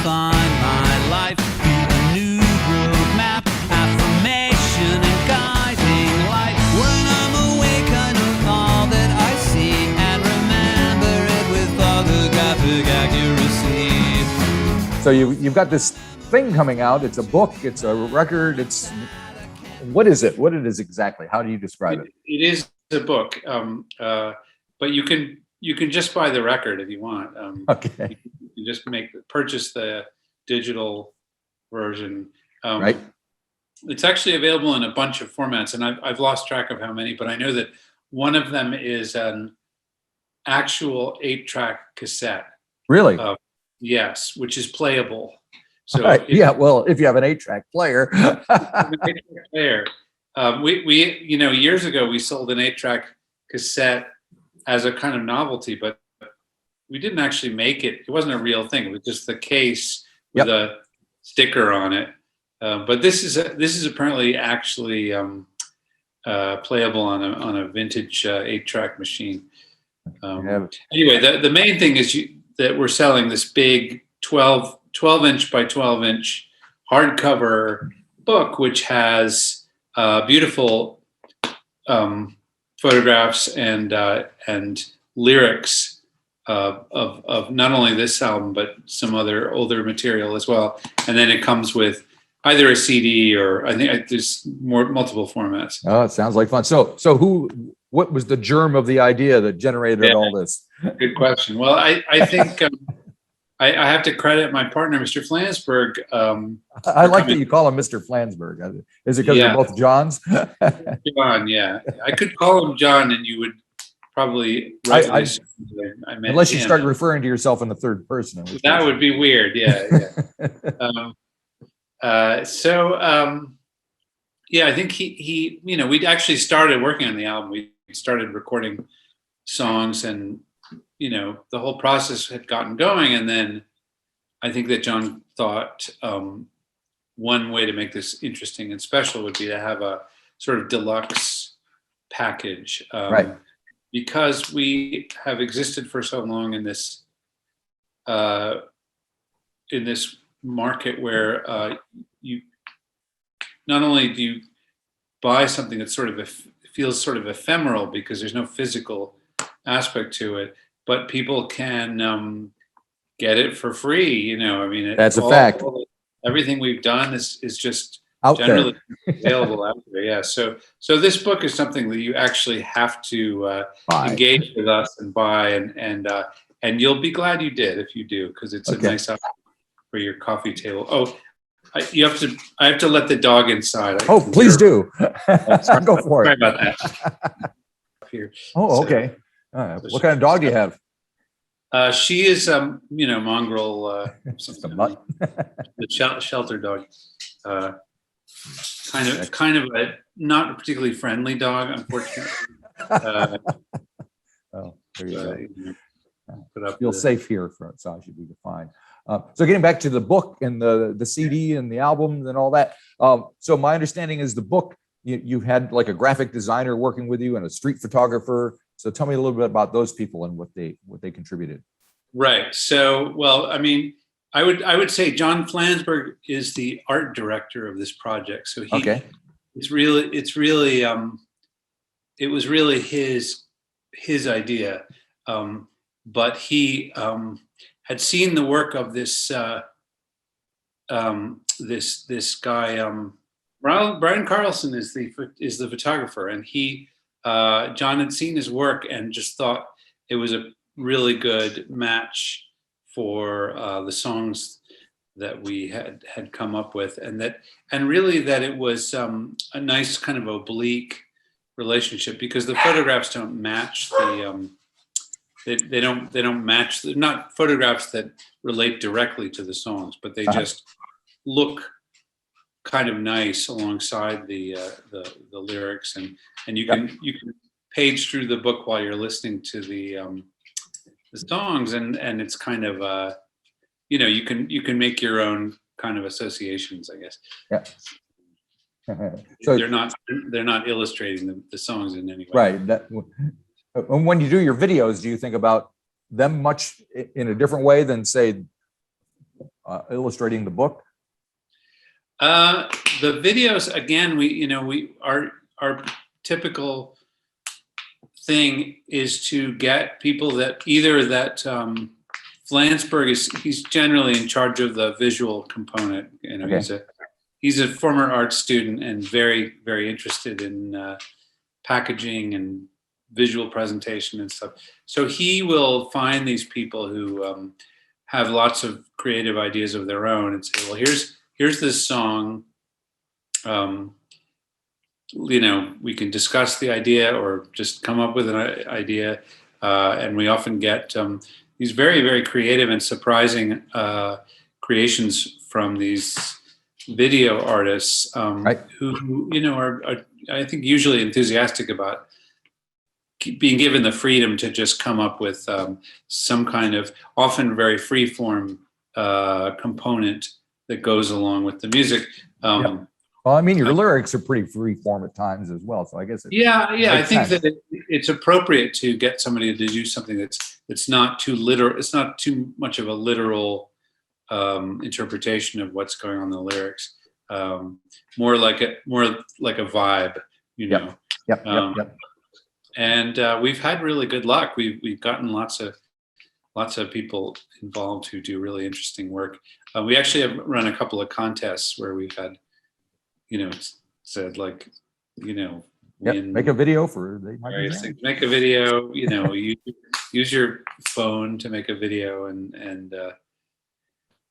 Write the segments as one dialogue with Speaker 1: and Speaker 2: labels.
Speaker 1: define my life. A new roadmap, affirmation and guiding light. When I'm awake, I know all that I see and remember it with photographic accuracy.
Speaker 2: So you've got this thing coming out. It's a book. It's a record. It's what is it? What it is exactly? How do you describe it?
Speaker 3: It is a book, but you can just buy the record if you want.
Speaker 2: Okay.
Speaker 3: You just purchase the digital version.
Speaker 2: Right.
Speaker 3: It's actually available in a bunch of formats, and I've lost track of how many, but I know that one of them is an actual 8-track cassette.
Speaker 2: Really?
Speaker 3: Yes, which is playable. So
Speaker 2: yeah, well, if you have an 8-track player.
Speaker 3: We years ago we sold an 8-track cassette as a kind of novelty, but we didn't actually make it. It wasn't a real thing. It was just the case with a sticker on it. But this is apparently actually playable on a vintage 8-track machine. Anyway, the main thing is that we're selling this big 12-inch by 12-inch hardcover book, which has beautiful photographs and lyrics of not only this album but some other older material as well. And then it comes with either a CD or I think there's multiple formats.
Speaker 2: Oh, it sounds like fun. So what was the germ of the idea that generated all this?
Speaker 3: Good question. Well, I think I have to credit my partner, Mr. Flansburgh.
Speaker 2: I like that you call him Mr. Flansburgh. Is it because they're both Johns?
Speaker 3: John, yeah. I could call him John and you would probably
Speaker 2: unless you start referring to yourself in the third person.
Speaker 3: That would be weird, yeah. I think he we'd actually started working on the album. We started recording songs and the whole process had gotten going. And then I think that John thought one way to make this interesting and special would be to have a sort of deluxe package.
Speaker 2: Right.
Speaker 3: Because we have existed for so long in this market where you not only do you buy something that sort of feels sort of ephemeral because there's no physical aspect to it, but people can get it for free.
Speaker 2: That's a fact.
Speaker 3: Everything we've done is just
Speaker 2: out
Speaker 3: generally available out there. Yeah. So this book is something that you actually have to engage with us and buy, and you'll be glad you did if you do, because it's a nice option for your coffee table. Oh, I have to let the dog inside.
Speaker 2: Please do. Go for it.
Speaker 3: Sorry about that. Here.
Speaker 2: Oh, okay. What kind of dog do you have?
Speaker 3: She is, mongrel, something like the shelter dog. Kind of a not a particularly friendly dog, unfortunately.
Speaker 2: There you go. Feel safe here, so I should be fine. So getting back to the book and the CD and the albums and all that. So my understanding is the book, you had like a graphic designer working with you and a street photographer. So tell me a little bit about those people and what they contributed. Right.
Speaker 3: So, well, I mean, I would say John Flansburgh is the art director of this project. So it was really his idea. But he had seen the work of this this guy. Brian Carlson is the photographer, and John had seen his work and just thought it was a really good match for the songs that we had come up with, and really that it was a nice kind of oblique relationship, because the photographs don't match they don't match. They're not photographs that relate directly to the songs, but they just look kind of nice alongside the lyrics, and you can page through the book while you're listening to the songs, and it's kind of you can make your own kind of associations, I guess.
Speaker 2: Yeah.
Speaker 3: So they're not illustrating the songs in any way.
Speaker 2: Right. And when you do your videos, do you think about them much in a different way than, say, illustrating the book?
Speaker 3: The videos, again, our typical thing is to get people that Flansburgh he's generally in charge of the visual component.
Speaker 2: Okay.
Speaker 3: He's a former art student and very, very interested in packaging and visual presentation and stuff. So he will find these people who have lots of creative ideas of their own and say, well, here's this song. We can discuss the idea or just come up with an idea. And we often get these very, very creative and surprising creations from these video artists
Speaker 2: Right.
Speaker 3: who are, I think, usually enthusiastic about being given the freedom to just come up with some kind of often very free form component that goes along with the music.
Speaker 2: Well, I mean, your lyrics are pretty free form at times as well. So I guess
Speaker 3: I think
Speaker 2: sense.
Speaker 3: that it's appropriate to get somebody to do something that's not too literal. It's not too much of a literal interpretation of what's going on in the lyrics. More like a vibe,
Speaker 2: Yep.
Speaker 3: And we've had really good luck. We've gotten lots of people involved who do really interesting work. We actually have run a couple of contests where we've had, said like,
Speaker 2: Make a video for
Speaker 3: various things. Make a video. Use your phone to make a video,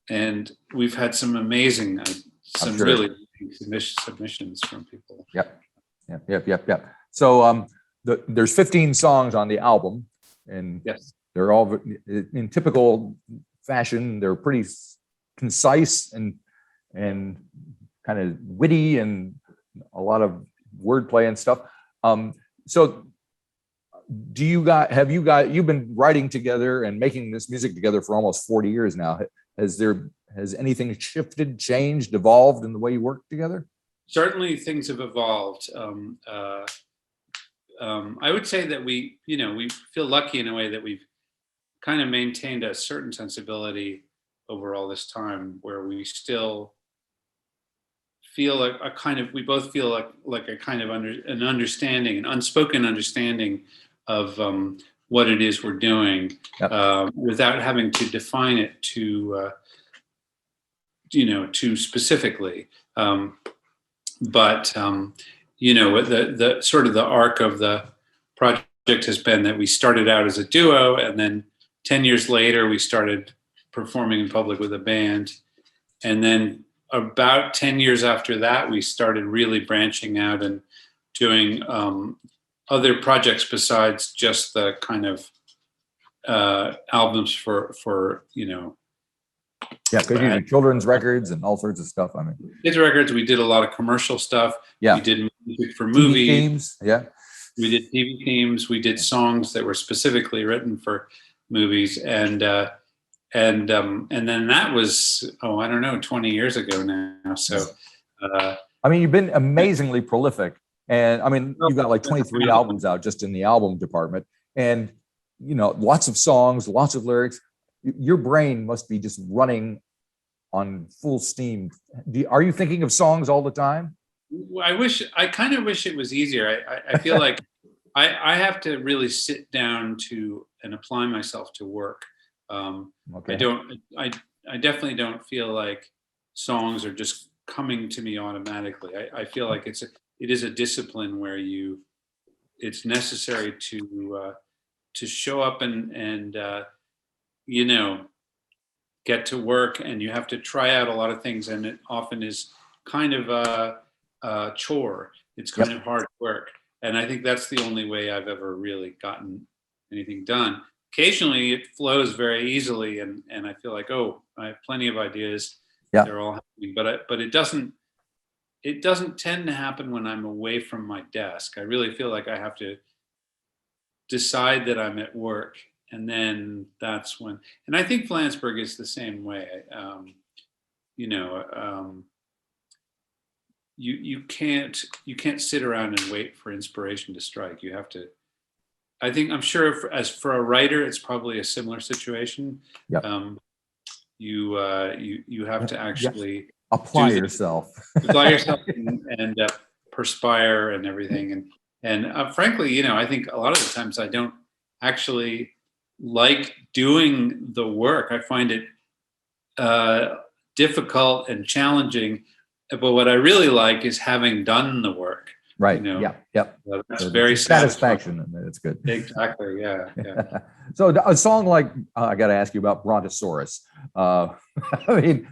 Speaker 3: and we've had some amazing, really submissions from people.
Speaker 2: Yep. So there's 15 songs on the album, and
Speaker 3: yes,
Speaker 2: they're all in typical fashion. They're pretty concise and kind of witty and a lot of wordplay and stuff. So you've been writing together and making this music together for almost 40 years now. Has anything shifted, changed, evolved in the way you work together?
Speaker 3: Certainly things have evolved. I would say that we feel lucky in a way that we've kind of maintained a certain sensibility over all this time, where we still feel we both feel like a kind of an understanding, an unspoken understanding of what it is we're doing, without having to define it too specifically. But the sort of the arc of the project has been that we started out as a duo, and then 10 years later we started performing in public with a band, and then about 10 years after that we started really branching out and doing other projects besides just the kind of albums for
Speaker 2: because you do children's records and all sorts of stuff. I mean,
Speaker 3: kids records. We did a lot of commercial stuff.
Speaker 2: Yeah,
Speaker 3: we did music for
Speaker 2: TV
Speaker 3: movies.
Speaker 2: themes. Yeah,
Speaker 3: we did TV themes. We did songs that were specifically written for movies, and then that was 20 years ago now. So,
Speaker 2: I mean, you've been amazingly prolific, and I mean, you've got like 23 albums out just in the album department, and lots of songs, lots of lyrics. Your brain must be just running on full steam. Are you thinking of songs all the time?
Speaker 3: I kind of wish it was easier. I feel like I have to really sit down and apply myself to work.
Speaker 2: Okay.
Speaker 3: I definitely don't feel like songs are just coming to me automatically. I feel like it is a discipline where it's necessary to show up and get to work, and you have to try out a lot of things, and it often is kind of a chore. It's kind of hard work, and I think that's the only way I've ever really gotten anything done. Occasionally it flows very easily, and I feel like, I have plenty of ideas. They're all happening, but it doesn't tend to happen when I'm away from my desk. I really feel like I have to decide that I'm at work, and then that's when. And I think Flansburgh is the same way. You can't sit around and wait for inspiration to strike. You have to. I'm sure as for a writer, it's probably a similar situation.
Speaker 2: Yep.
Speaker 3: you have to actually
Speaker 2: apply
Speaker 3: do
Speaker 2: yourself.
Speaker 3: apply yourself and perspire and everything. And frankly, you know, I think a lot of the times I don't actually like doing the work. I find it difficult and challenging. But what I really like is having done the work.
Speaker 2: Right.
Speaker 3: You know?
Speaker 2: Yeah. Yep.
Speaker 3: That's
Speaker 2: So
Speaker 3: very
Speaker 2: satisfaction, and it's good.
Speaker 3: Exactly. Yeah. Yeah.
Speaker 2: So a song like I got to ask you about Brontosaurus. I mean,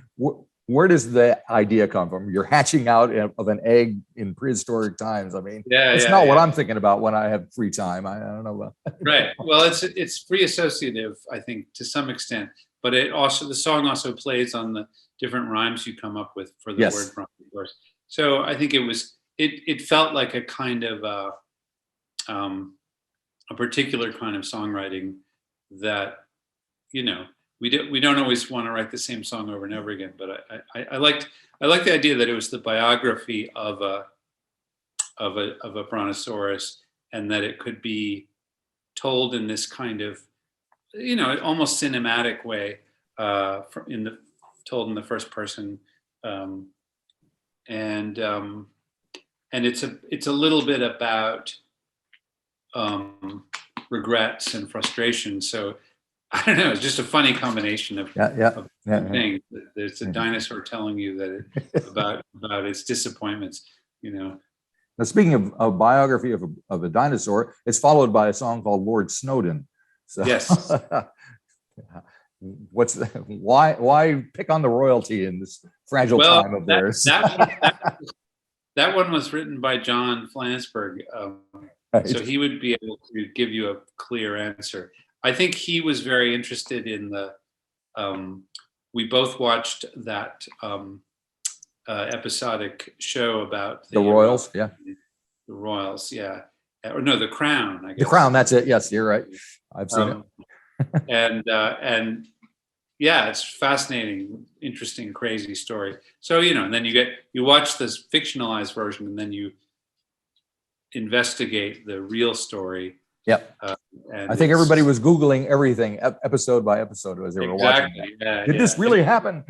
Speaker 2: where does the idea come from? You're hatching out of an egg in prehistoric times. I mean, it's not what I'm thinking about when I have free time. I don't know.
Speaker 3: Right. Well, it's free associative, I think, to some extent. But the song also plays on the different rhymes you come up with for the word Brontosaurus. So I think it felt like a kind of a particular kind of songwriting that, you know, we don't always want to write the same song over and over again. But I liked the idea that it was the biography of a brontosaurus, and that it could be told in this kind of, you know, almost cinematic way, told in the first person, and it's a little bit about regrets and frustration. So I don't know. It's just a funny combination of things. There's a dinosaur telling you that about its disappointments. You know.
Speaker 2: Now, speaking of a biography of a dinosaur, it's followed by a song called Lord Snowden. So,
Speaker 3: yes.
Speaker 2: Why pick on the royalty in this fragile time of theirs?
Speaker 3: That one was written by John Flansburgh,
Speaker 2: right.
Speaker 3: So he would be able to give you a clear answer. I think he was very interested in the. We both watched that episodic show about
Speaker 2: the Royals. The
Speaker 3: Royals, or no, The Crown. I guess.
Speaker 2: The Crown. That's it. Yes, you're right. I've seen it.
Speaker 3: And yeah, it's fascinating, interesting, crazy story. So, you know, and then you watch this fictionalized version, and then you investigate the real story.
Speaker 2: Yep. And I think everybody was Googling everything episode by episode as they were watching that.
Speaker 3: Yeah,
Speaker 2: Did this really happen?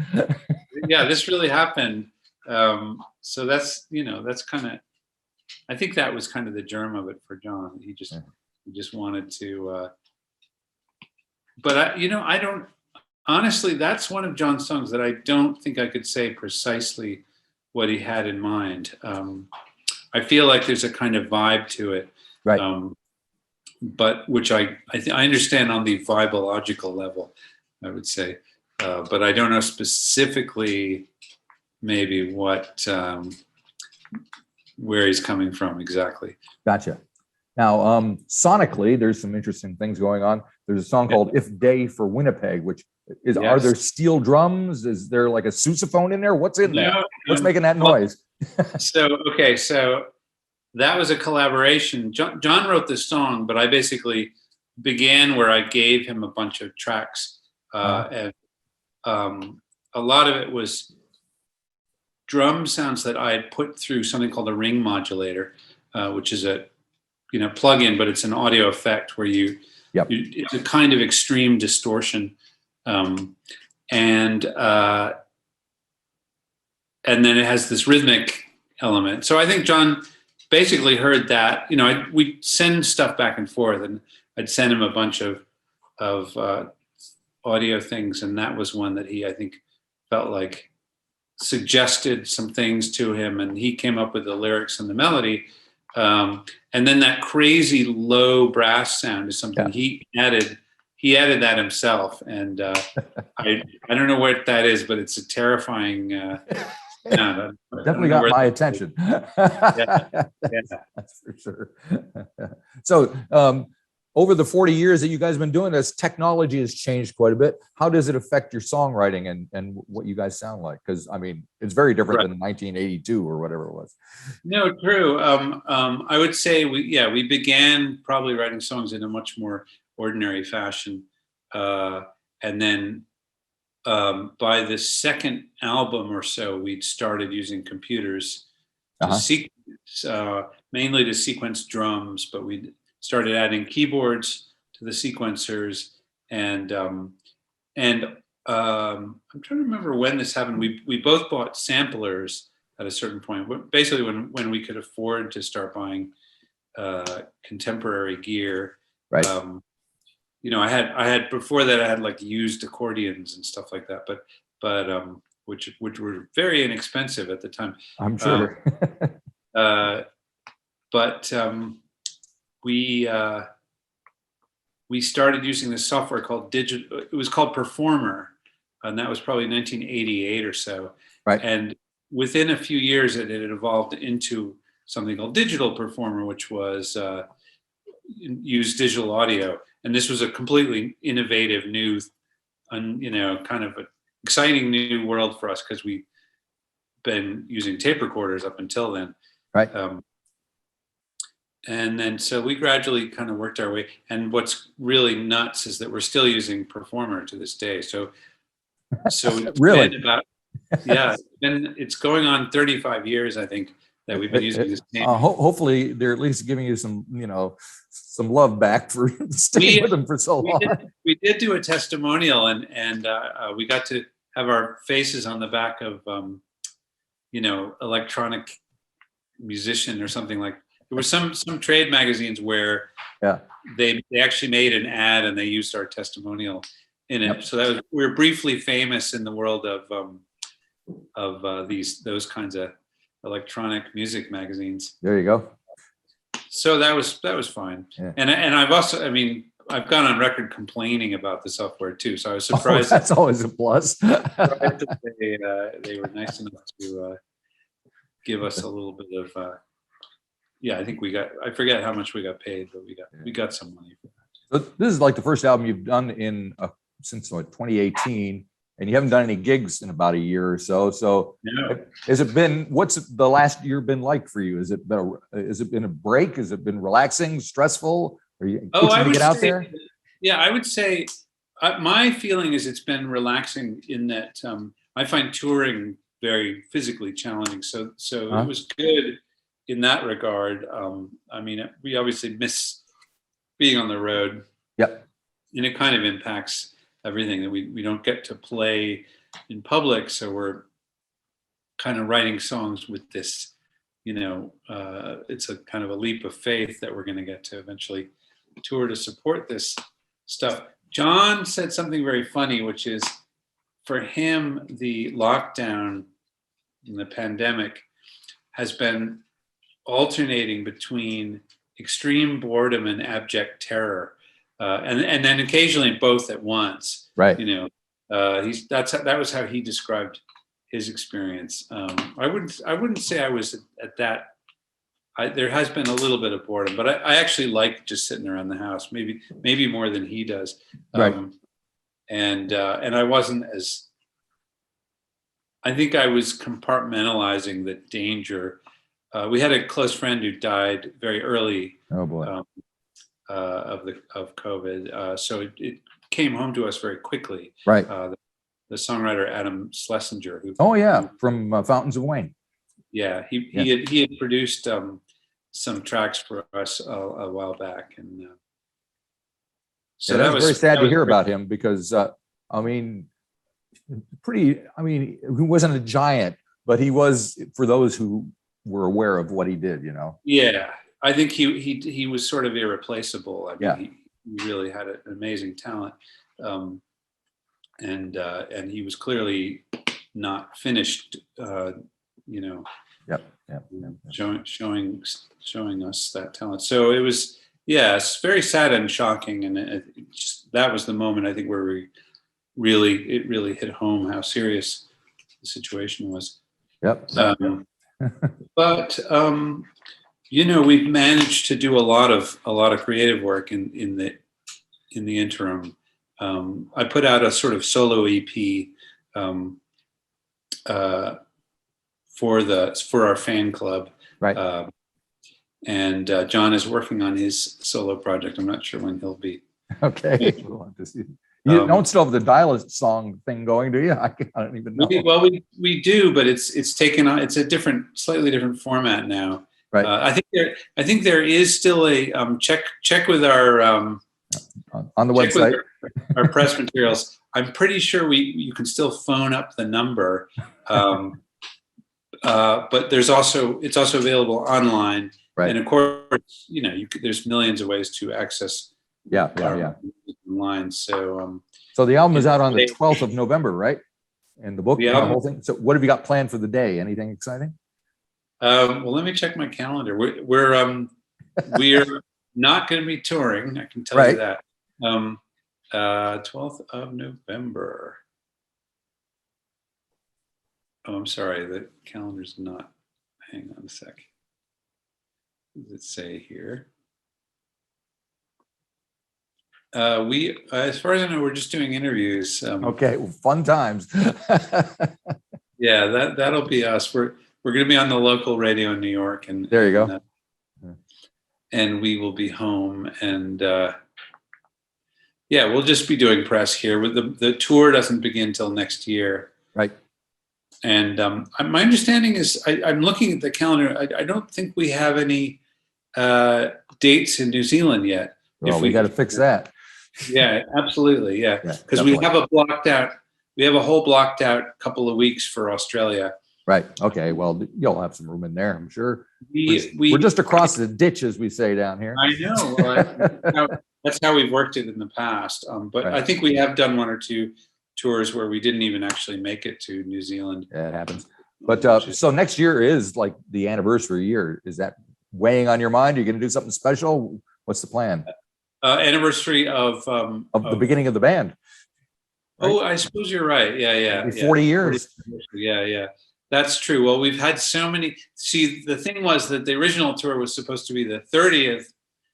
Speaker 3: Yeah, this really happened. So that's, you know, that's kind of, I think that was kind of the germ of it for John. He just wanted to, but I don't, honestly, that's one of John's songs that I don't think I could say precisely what he had in mind. I feel like there's a kind of vibe to it.
Speaker 2: Right.
Speaker 3: But which I understand on the vibological level, I would say. But I don't know specifically maybe where he's coming from exactly.
Speaker 2: Gotcha. Now, sonically, there's some interesting things going on. There's a song called If Day for Winnipeg, which is, are there steel drums? Is there like a sousaphone in there? What's in there? What's making that noise?
Speaker 3: So that was a collaboration. John wrote this song, but I basically began where I gave him a bunch of tracks. And a lot of it was drum sounds that I had put through something called a ring modulator, which is a plug-in, but it's an audio effect where it's a kind of extreme distortion. And then it has this rhythmic element. So I think John basically heard that, we'd send stuff back and forth, and I'd send him a bunch of audio things, and that was one that he, I think, felt like suggested some things to him, and he came up with the lyrics and the melody. And then that crazy low brass sound is something he added. He added that himself, and I don't know what that is, but it's a terrifying.
Speaker 2: Definitely got my attention. That's for sure. So, over the 40 years that you guys have been doing this, technology has changed quite a bit. How does it affect your songwriting and what you guys sound like? Because I mean, it's very different than 1982 or whatever it was.
Speaker 3: No, true. I would say we began probably writing songs in a much more ordinary fashion, and then by the second album or so, we'd started using computers to sequence, mainly to sequence drums, but we started adding keyboards to the sequencers, and I'm trying to remember when this happened. We both bought samplers at a certain point, basically when we could afford to start buying contemporary gear.
Speaker 2: Right.
Speaker 3: I had before that I had like used accordions and stuff like that, but which were very inexpensive at the time.
Speaker 2: I'm sure.
Speaker 3: But we started using this software called digital. It was called Performer, and that was probably 1988 or so.
Speaker 2: Right.
Speaker 3: And within a few years, it had evolved into something called Digital Performer, which was used digital audio. And this was a completely innovative new, kind of an exciting new world for us because we've been using tape recorders up until then.
Speaker 2: Right.
Speaker 3: And then so we gradually kind of worked our way. And what's really nuts is that we're still using Performer to this day. So it's
Speaker 2: really
Speaker 3: been about, it's going on 35 years, I think, that we've been using this name.
Speaker 2: Hopefully they're at least giving you some, some love back for staying with them for so long.
Speaker 3: We did do a testimonial, and we got to have our faces on the back of, electronic musician or something like. There were some trade magazines where they actually made an ad and they used our testimonial in it. Yep. So we were briefly famous in the world of those kinds of electronic music magazines.
Speaker 2: There you go.
Speaker 3: So that was fine. Yeah. And I've also, I've gone on record complaining about the software too. So I was surprised.
Speaker 2: That's always a plus.
Speaker 3: That they were nice enough to give us a little bit of. I think I forget how much we got paid, but we got some money for that.
Speaker 2: So this is like the first album you've done since 2018, and you haven't done any gigs in about a year or so. So what's the last year been like for you? Has it been a break? Has it been relaxing, stressful? Are you itching to get out there?
Speaker 3: Yeah, I would say my feeling is it's been relaxing in that I find touring very physically challenging. So it was good in that regard. We obviously miss being on the road.
Speaker 2: Yep.
Speaker 3: And it kind of impacts everything that we don't get to play in public. So we're kind of writing songs with this, it's a kind of a leap of faith that we're going to get to eventually tour to support this stuff. John said something very funny, which is for him, the lockdown and the pandemic has been alternating between extreme boredom and abject terror, and then occasionally both at once.
Speaker 2: Right.
Speaker 3: That was how he described his experience. I wouldn't say I was at that. There has been a little bit of boredom, but I actually like just sitting around the house, maybe more than he does.
Speaker 2: Right.
Speaker 3: And I wasn't as. I think I was compartmentalizing the danger. We had a close friend who died very early.
Speaker 2: Oh boy.
Speaker 3: Of COVID, so it came home to us very quickly.
Speaker 2: Right.
Speaker 3: The songwriter Adam Schlesinger.
Speaker 2: From Fountains of Wayne.
Speaker 3: Yeah, he had produced some tracks for us a while back, and
Speaker 2: so that was very sad to hear about him because he wasn't a giant, but he was for those who were aware of what he did.
Speaker 3: Yeah, I think he was sort of irreplaceable. He really had an amazing talent, and he was clearly not finished. Showing us that talent. So it was, it's very sad and shocking, and that was the moment I think where it really hit home how serious the situation was.
Speaker 2: Yep.
Speaker 3: But we've managed to do a lot of creative work in the interim. I put out a sort of solo EP for our fan club,
Speaker 2: right?
Speaker 3: And John is working on his solo project. I'm not sure when he'll be.
Speaker 2: Okay. We'll have to see. You don't still have the dial-a song thing going, do you? I don't even know.
Speaker 3: We do, but it's taken on. It's a slightly different format now.
Speaker 2: Right.
Speaker 3: I think there is still a check with our
Speaker 2: on the
Speaker 3: check with
Speaker 2: website.
Speaker 3: our press materials. I'm pretty sure you can still phone up the number, but it's also available online.
Speaker 2: Right.
Speaker 3: And of course, there's millions of ways to access.
Speaker 2: Yeah.
Speaker 3: Online. So
Speaker 2: so the album is out on the 12th of November, right? And the book,
Speaker 3: the
Speaker 2: whole thing. So what have you got planned for the day? Anything exciting?
Speaker 3: Well, let me check my calendar. We're not going to be touring. I can tell you that. 12th of November. Oh, I'm sorry. The calendar's not. Hang on a sec. What does it say here? As far as I know, we're just doing interviews.
Speaker 2: Okay, well, fun times.
Speaker 3: Yeah, that'll be us. We're going to be on the local radio in New York, and
Speaker 2: there you go.
Speaker 3: And we will be home, and we'll just be doing press here. The tour doesn't begin till next year,
Speaker 2: right?
Speaker 3: And my understanding is, I'm looking at the calendar. I don't think we have any dates in New Zealand yet.
Speaker 2: Well, we got to fix that.
Speaker 3: Yeah, absolutely. Yeah, because we have a whole blocked out couple of weeks for Australia.
Speaker 2: Right. Okay. Well, you'll have some room in there, I'm sure. We're just across the ditch, as we say down here.
Speaker 3: I know. Well, that's how we've worked it in the past. But I think we have done one or two tours where we didn't even actually make it to New Zealand.
Speaker 2: Yeah, it happens. But so next year is like the anniversary year. Is that weighing on your mind? Are you going to do something special? What's the plan?
Speaker 3: Anniversary of
Speaker 2: the beginning of the band.
Speaker 3: Right? Oh, I suppose you're right. Yeah.
Speaker 2: 40 years.
Speaker 3: 40, yeah. That's true. Well, we've had so many. See, the thing was that the original tour was supposed to be the 30th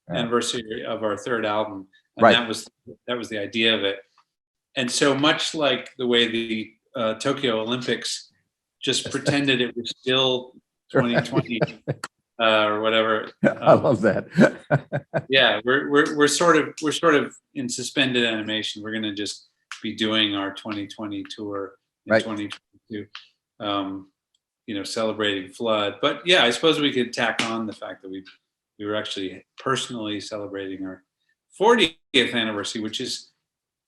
Speaker 3: anniversary of our third album, and that was the idea of it. And so much like the way the Tokyo Olympics just pretended it was still 2020 or whatever.
Speaker 2: I love that.
Speaker 3: Yeah, we're sort of in suspended animation. We're going to just be doing our 2020 tour in 2022. Celebrating Flood. But yeah, I suppose we could tack on the fact that we were actually personally celebrating our 40th anniversary, which is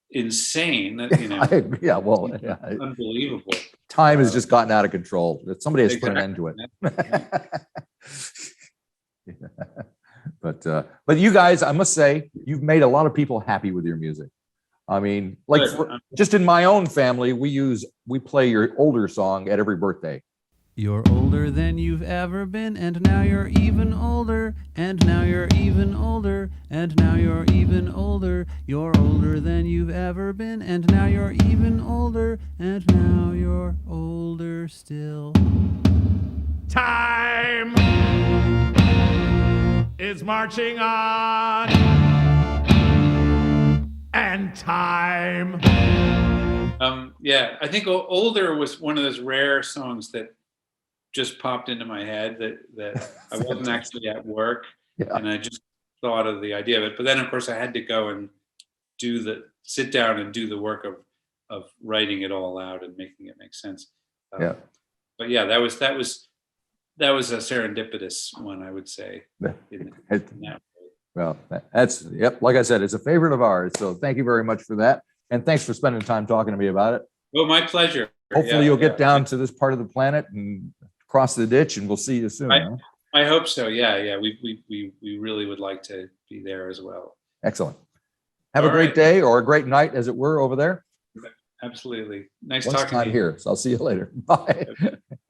Speaker 3: insane. Unbelievable.
Speaker 2: Time has just gotten out of control. Somebody has put an end to it. But you guys, I must say, you've made a lot of people happy with your music. I mean, just in my own family, we play your older song at every birthday.
Speaker 1: You're older than you've ever been, and now you're even older, and now you're even older, and now you're even older. You're older than you've ever been, and now you're even older, and now you're older still.
Speaker 4: Time is marching on, and time.
Speaker 3: I think Older was one of those rare songs that just popped into my head that I wasn't actually at work, and I just thought of the idea of it. But then, of course, I had to go and sit down and do the work of writing it all out and making it make sense. But yeah, that was a serendipitous one, I would say. In that way.
Speaker 2: Well, that's like I said, it's a favorite of ours. So thank you very much for that, and thanks for spending time talking to me about it.
Speaker 3: Oh, my pleasure.
Speaker 2: Hopefully, you'll get down to this part of the planet and cross the ditch, and we'll see you soon.
Speaker 3: I hope so. Yeah. We really would like to be there as well.
Speaker 2: Excellent. Have a great day, or a great night, as it were, over there.
Speaker 3: Absolutely. Nice talking to you.
Speaker 2: Here, so I'll see you later. Bye.